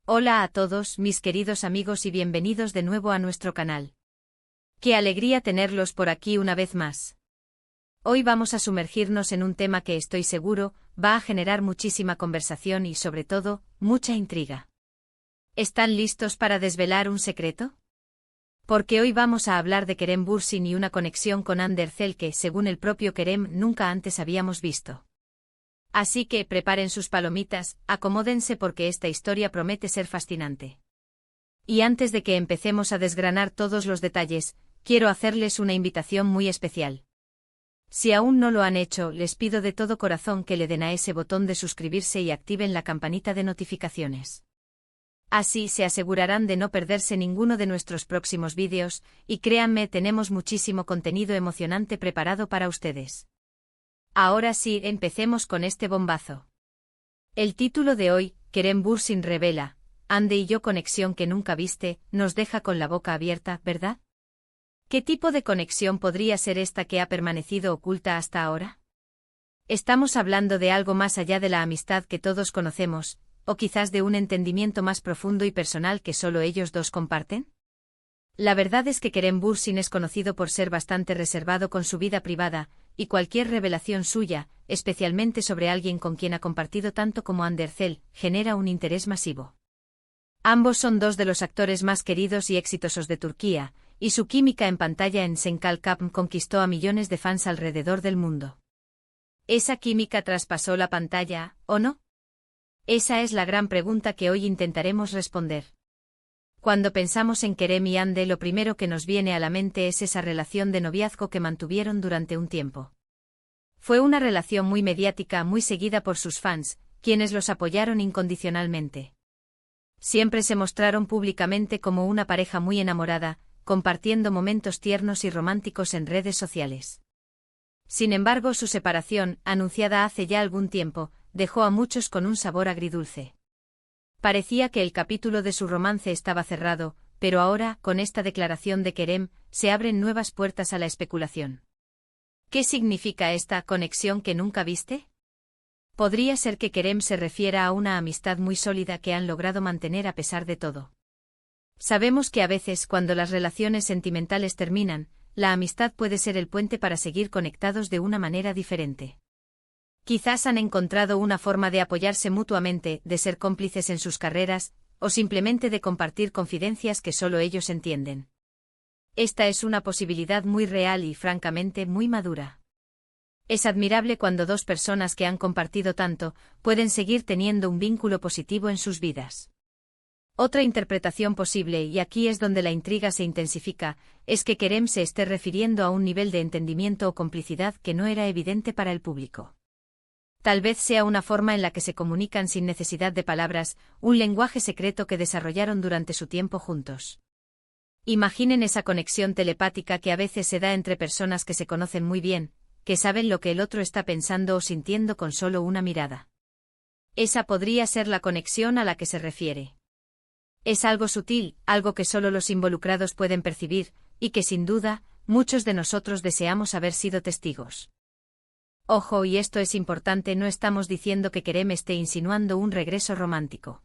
Hola a todos, mis queridos amigos, y bienvenidos de nuevo a nuestro canal. Qué alegría tenerlos por aquí una vez más. Hoy vamos a sumergirnos en un tema que estoy seguro va a generar muchísima conversación y, sobre todo, mucha intriga. ¿Están listos para desvelar un secreto? Porque hoy vamos a hablar de Kerem Bürsin y una conexión con Andercel que, según el propio Kerem, nunca antes habíamos visto. Así que preparen sus palomitas, acomódense porque esta historia promete ser fascinante. Y antes de que empecemos a desgranar todos los detalles, quiero hacerles una invitación muy especial. Si aún no lo han hecho, les pido de todo corazón que le den a ese botón de suscribirse y activen la campanita de notificaciones. Así se asegurarán de no perderse ninguno de nuestros próximos vídeos, y créanme, tenemos muchísimo contenido emocionante preparado para ustedes. Ahora sí, empecemos con este bombazo. El título de hoy, Kerem Bürsin revela, Ande y yo conexión que nunca viste, nos deja con la boca abierta, ¿verdad? ¿Qué tipo de conexión podría ser esta que ha permanecido oculta hasta ahora? ¿Estamos hablando de algo más allá de la amistad que todos conocemos, o quizás de un entendimiento más profundo y personal que solo ellos dos comparten? La verdad es que Kerem Bürsin es conocido por ser bastante reservado con su vida privada, y cualquier revelación suya, especialmente sobre alguien con quien ha compartido tanto como Andercel, genera un interés masivo. Ambos son dos de los actores más queridos y exitosos de Turquía, y su química en pantalla en Senkal Kapm conquistó a millones de fans alrededor del mundo. ¿Esa química traspasó la pantalla, o no? Esa es la gran pregunta que hoy intentaremos responder. Cuando pensamos en Kerem y Hande, lo primero que nos viene a la mente es esa relación de noviazgo que mantuvieron durante un tiempo. Fue una relación muy mediática, muy seguida por sus fans, quienes los apoyaron incondicionalmente. Siempre se mostraron públicamente como una pareja muy enamorada, compartiendo momentos tiernos y románticos en redes sociales. Sin embargo, su separación, anunciada hace ya algún tiempo, dejó a muchos con un sabor agridulce. Parecía que el capítulo de su romance estaba cerrado, pero ahora, con esta declaración de Kerem, se abren nuevas puertas a la especulación. ¿Qué significa esta conexión que nunca viste? Podría ser que Kerem se refiera a una amistad muy sólida que han logrado mantener a pesar de todo. Sabemos que a veces, cuando las relaciones sentimentales terminan, la amistad puede ser el puente para seguir conectados de una manera diferente. Quizás han encontrado una forma de apoyarse mutuamente, de ser cómplices en sus carreras, o simplemente de compartir confidencias que solo ellos entienden. Esta es una posibilidad muy real y, francamente, muy madura. Es admirable cuando dos personas que han compartido tanto, pueden seguir teniendo un vínculo positivo en sus vidas. Otra interpretación posible, y aquí es donde la intriga se intensifica, es que Kerem se esté refiriendo a un nivel de entendimiento o complicidad que no era evidente para el público. Tal vez sea una forma en la que se comunican sin necesidad de palabras, un lenguaje secreto que desarrollaron durante su tiempo juntos. Imaginen esa conexión telepática que a veces se da entre personas que se conocen muy bien, que saben lo que el otro está pensando o sintiendo con solo una mirada. Esa podría ser la conexión a la que se refiere. Es algo sutil, algo que solo los involucrados pueden percibir, y que sin duda, muchos de nosotros deseamos haber sido testigos. Ojo, y esto es importante, no estamos diciendo que Kerem esté insinuando un regreso romántico.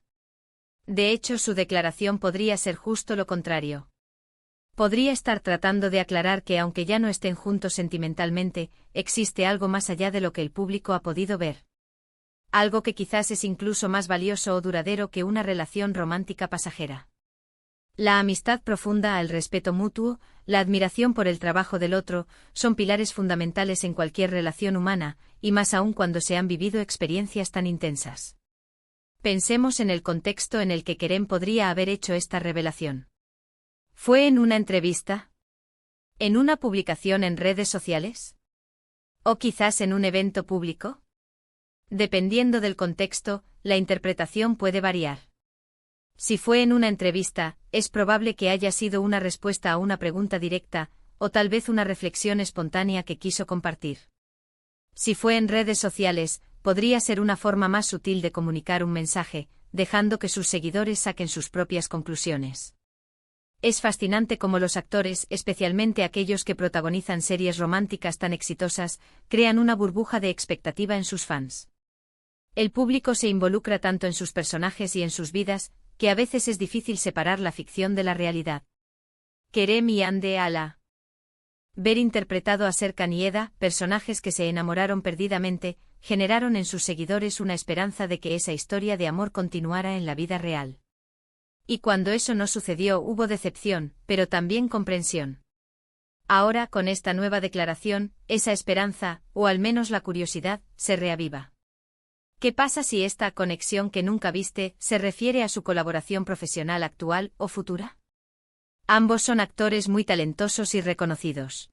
De hecho, su declaración podría ser justo lo contrario. Podría estar tratando de aclarar que aunque ya no estén juntos sentimentalmente, existe algo más allá de lo que el público ha podido ver. Algo que quizás es incluso más valioso o duradero que una relación romántica pasajera. La amistad profunda, el respeto mutuo, la admiración por el trabajo del otro, son pilares fundamentales en cualquier relación humana, y más aún cuando se han vivido experiencias tan intensas. Pensemos en el contexto en el que Kerem podría haber hecho esta revelación. ¿Fue en una entrevista? ¿En una publicación en redes sociales? ¿O quizás en un evento público? Dependiendo del contexto, la interpretación puede variar. Si fue en una entrevista, es probable que haya sido una respuesta a una pregunta directa, o tal vez una reflexión espontánea que quiso compartir. Si fue en redes sociales, podría ser una forma más sutil de comunicar un mensaje, dejando que sus seguidores saquen sus propias conclusiones. Es fascinante cómo los actores, especialmente aquellos que protagonizan series románticas tan exitosas, crean una burbuja de expectativa en sus fans. El público se involucra tanto en sus personajes y en sus vidas, que a veces es difícil separar la ficción de la realidad. Kerem y Hande Ala. Ver interpretado a Serkan y Eda, personajes que se enamoraron perdidamente, generaron en sus seguidores una esperanza de que esa historia de amor continuara en la vida real. Y cuando eso no sucedió hubo decepción, pero también comprensión. Ahora, con esta nueva declaración, esa esperanza, o al menos la curiosidad, se reaviva. ¿Qué pasa si esta conexión que nunca viste se refiere a su colaboración profesional actual o futura? Ambos son actores muy talentosos y reconocidos.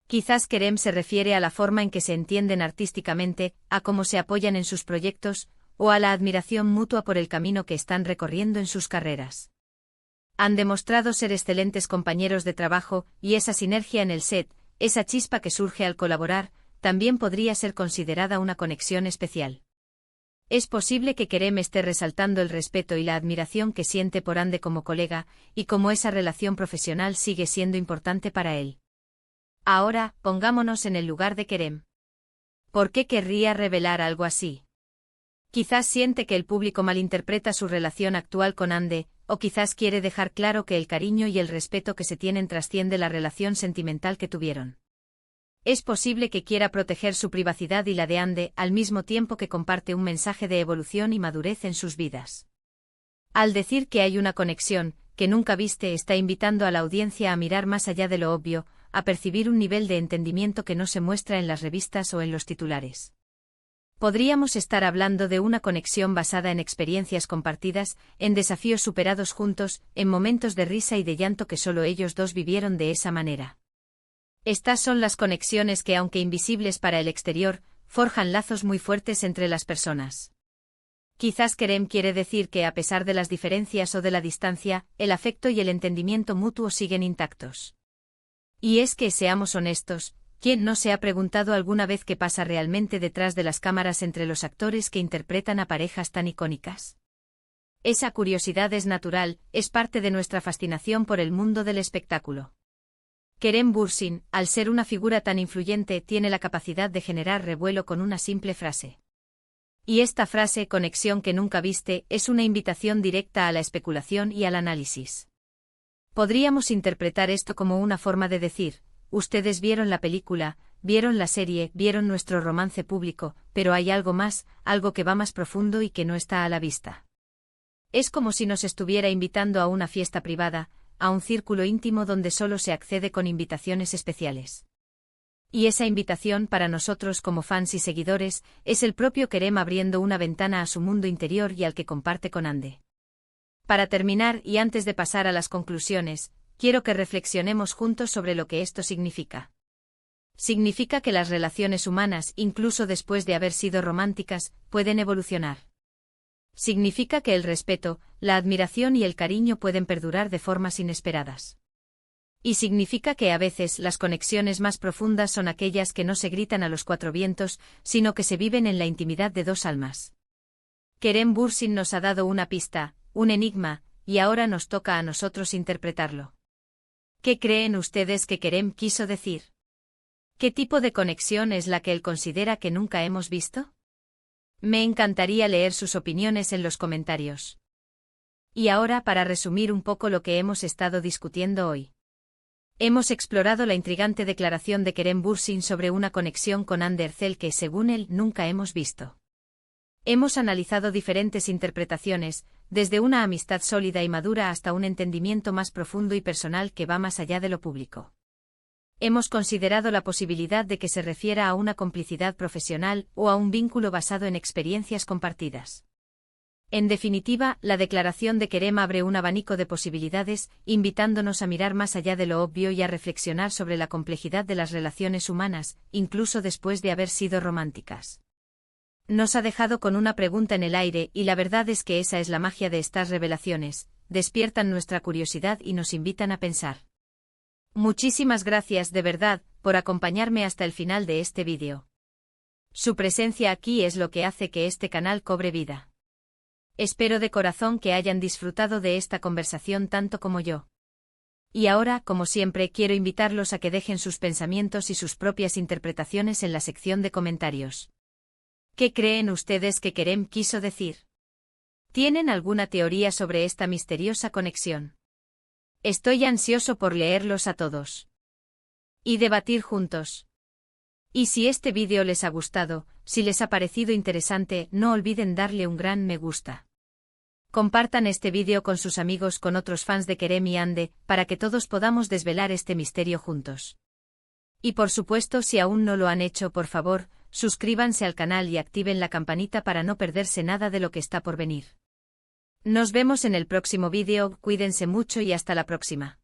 Quizás Kerem se refiere a la forma en que se entienden artísticamente, a cómo se apoyan en sus proyectos, o a la admiración mutua por el camino que están recorriendo en sus carreras. Han demostrado ser excelentes compañeros de trabajo, y esa sinergia en el set, esa chispa que surge al colaborar, también podría ser considerada una conexión especial. Es posible que Kerem esté resaltando el respeto y la admiración que siente por Hande como colega, y cómo esa relación profesional sigue siendo importante para él. Ahora, pongámonos en el lugar de Kerem. ¿Por qué querría revelar algo así? Quizás siente que el público malinterpreta su relación actual con Hande, o quizás quiere dejar claro que el cariño y el respeto que se tienen trasciende la relación sentimental que tuvieron. Es posible que quiera proteger su privacidad y la de Hande al mismo tiempo que comparte un mensaje de evolución y madurez en sus vidas. Al decir que hay una conexión que nunca viste, está invitando a la audiencia a mirar más allá de lo obvio, a percibir un nivel de entendimiento que no se muestra en las revistas o en los titulares. Podríamos estar hablando de una conexión basada en experiencias compartidas, en desafíos superados juntos, en momentos de risa y de llanto que solo ellos dos vivieron de esa manera. Estas son las conexiones que, aunque invisibles para el exterior, forjan lazos muy fuertes entre las personas. Quizás Kerem quiere decir que, a pesar de las diferencias o de la distancia, el afecto y el entendimiento mutuo siguen intactos. Y es que, seamos honestos, ¿quién no se ha preguntado alguna vez qué pasa realmente detrás de las cámaras entre los actores que interpretan a parejas tan icónicas? Esa curiosidad es natural, es parte de nuestra fascinación por el mundo del espectáculo. Kerem Bürsin, al ser una figura tan influyente, tiene la capacidad de generar revuelo con una simple frase. Y esta frase, conexión que nunca viste, es una invitación directa a la especulación y al análisis. Podríamos interpretar esto como una forma de decir: ustedes vieron la película, vieron la serie, vieron nuestro romance público, pero hay algo más, algo que va más profundo y que no está a la vista. Es como si nos estuviera invitando a una fiesta privada, a un círculo íntimo donde solo se accede con invitaciones especiales. Y esa invitación para nosotros como fans y seguidores, es el propio Kerem abriendo una ventana a su mundo interior y al que comparte con Hande. Para terminar, y antes de pasar a las conclusiones, quiero que reflexionemos juntos sobre lo que esto significa. Significa que las relaciones humanas, incluso después de haber sido románticas, pueden evolucionar. Significa que el respeto, la admiración y el cariño pueden perdurar de formas inesperadas. Y significa que a veces las conexiones más profundas son aquellas que no se gritan a los cuatro vientos, sino que se viven en la intimidad de dos almas. Kerem Bürsin nos ha dado una pista, un enigma, y ahora nos toca a nosotros interpretarlo. ¿Qué creen ustedes que Kerem quiso decir? ¿Qué tipo de conexión es la que él considera que nunca hemos visto? Me encantaría leer sus opiniones en los comentarios. Y ahora, para resumir un poco lo que hemos estado discutiendo hoy. Hemos explorado la intrigante declaración de Kerem Bürsin sobre una conexión con Hande Erçel que, según él, nunca hemos visto. Hemos analizado diferentes interpretaciones, desde una amistad sólida y madura hasta un entendimiento más profundo y personal que va más allá de lo público. Hemos considerado la posibilidad de que se refiera a una complicidad profesional o a un vínculo basado en experiencias compartidas. En definitiva, la declaración de Kerem abre un abanico de posibilidades, invitándonos a mirar más allá de lo obvio y a reflexionar sobre la complejidad de las relaciones humanas, incluso después de haber sido románticas. Nos ha dejado con una pregunta en el aire, y la verdad es que esa es la magia de estas revelaciones: despiertan nuestra curiosidad y nos invitan a pensar. Muchísimas gracias de verdad por acompañarme hasta el final de este vídeo. Su presencia aquí es lo que hace que este canal cobre vida. Espero de corazón que hayan disfrutado de esta conversación tanto como yo. Y ahora, como siempre, quiero invitarlos a que dejen sus pensamientos y sus propias interpretaciones en la sección de comentarios. ¿Qué creen ustedes que Kerem quiso decir? ¿Tienen alguna teoría sobre esta misteriosa conexión? Estoy ansioso por leerlos a todos. Y debatir juntos. Y si este vídeo les ha gustado, si les ha parecido interesante, no olviden darle un gran me gusta. Compartan este vídeo con sus amigos, con otros fans de Kerem y Ande, para que todos podamos desvelar este misterio juntos. Y por supuesto, si aún no lo han hecho, por favor, suscríbanse al canal y activen la campanita para no perderse nada de lo que está por venir. Nos vemos en el próximo vídeo, cuídense mucho y hasta la próxima.